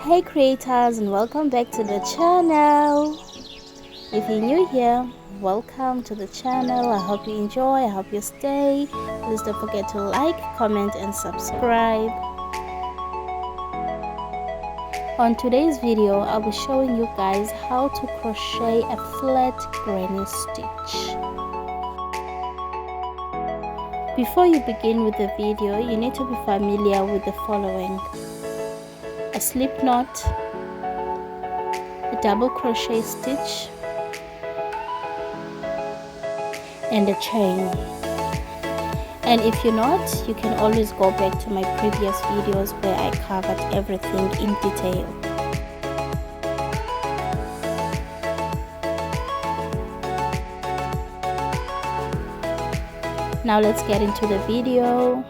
Hey creators, and welcome back to the channel. If you're new here, welcome to the channel. I hope you enjoy, I hope you stay. Please don't forget to like, comment and subscribe. On today's video, I'll be showing you guys how to crochet a flat granny stitch. Before you begin with the video, you need to be familiar with the following: a slip knot, a double crochet stitch, and a chain. And if you're not, you can always go back to my previous videos where I covered everything in detail. Now let's get into the video.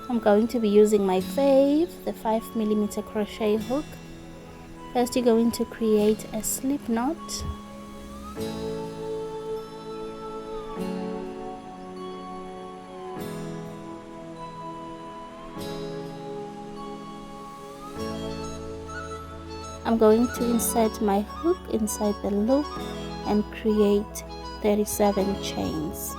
I'm going to be using my fave, the 5mm crochet hook. First, you're going to create a slip knot. I'm going to insert my hook inside the loop and create 37 chains.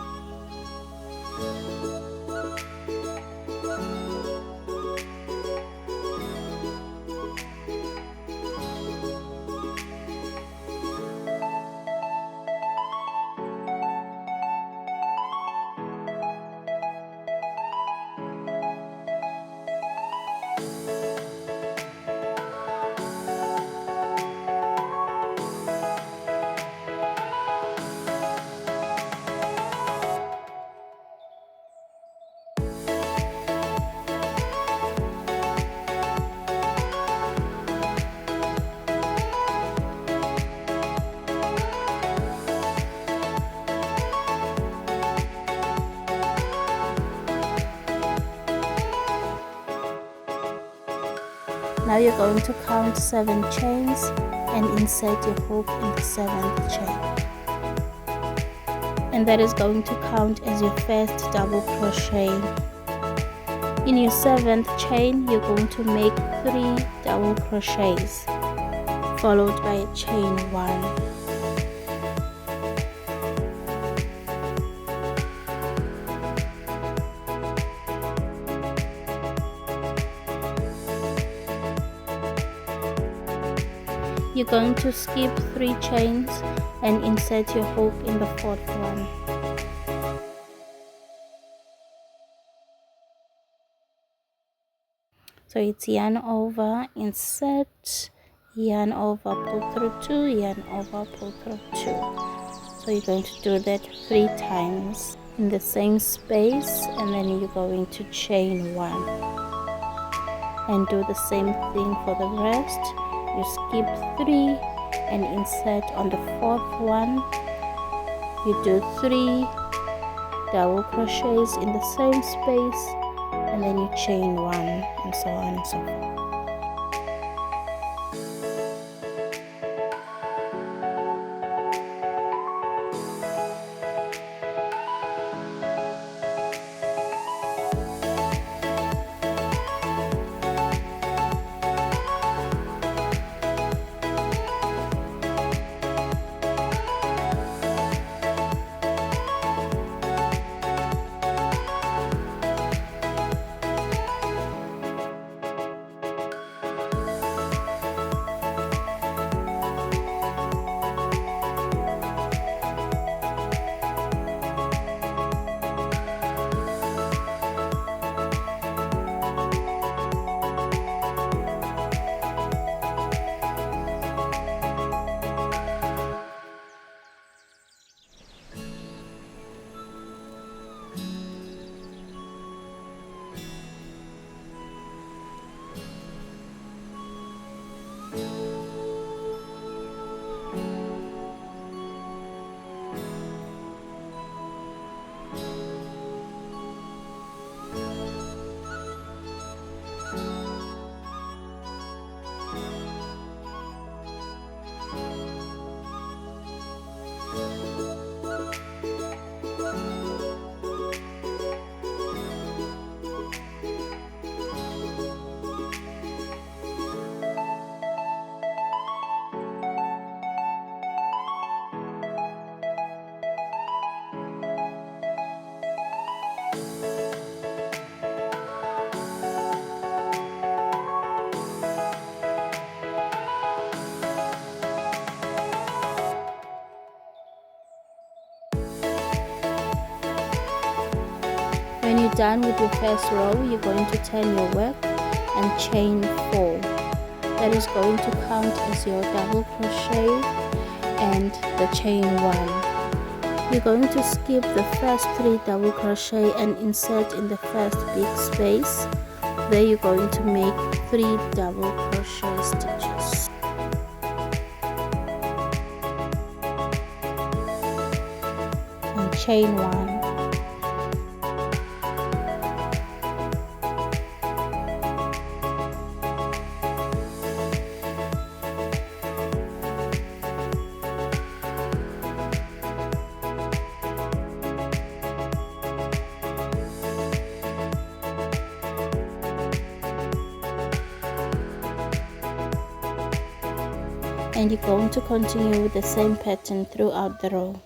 Now you're going to count 7 chains and insert your hook in the 7th chain. And that is going to count as your first double crochet. In your 7th chain, you're going to make 3 double crochets, followed by a chain 1. You're going to skip 3 chains and insert your hook in the 4th one. So it's yarn over, insert, yarn over, pull through 2, yarn over, pull through 2. So you're going to do that 3 times in the same space, and then you're going to chain 1 and do the same thing for the rest. You skip 3 and insert on the 4th one. You do 3 double crochets in the same space, and then you chain 1, and so on and so forth. When you're done with your first row, you're going to turn your work and chain 4. That is going to count as your double crochet and the chain 1. You're going to skip the first 3 double crochet and insert in the first big space. There you're going to make 3 double crochet stitches. And chain 1. And you're going to continue with the same pattern throughout the row.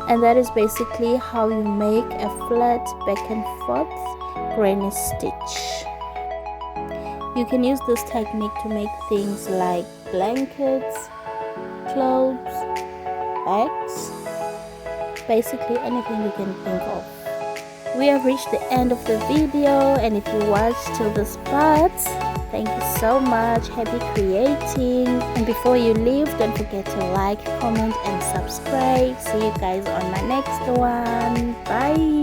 And that is basically how you make a flat back and forth granny stitch. You can use this technique to make things like blankets, clothes, bags, basically anything you can think of. We have reached the end of the video, and if you watched till this part, thank you so much. Happy creating. And before you leave, don't forget to like, comment and subscribe. See you guys on my next one. Bye.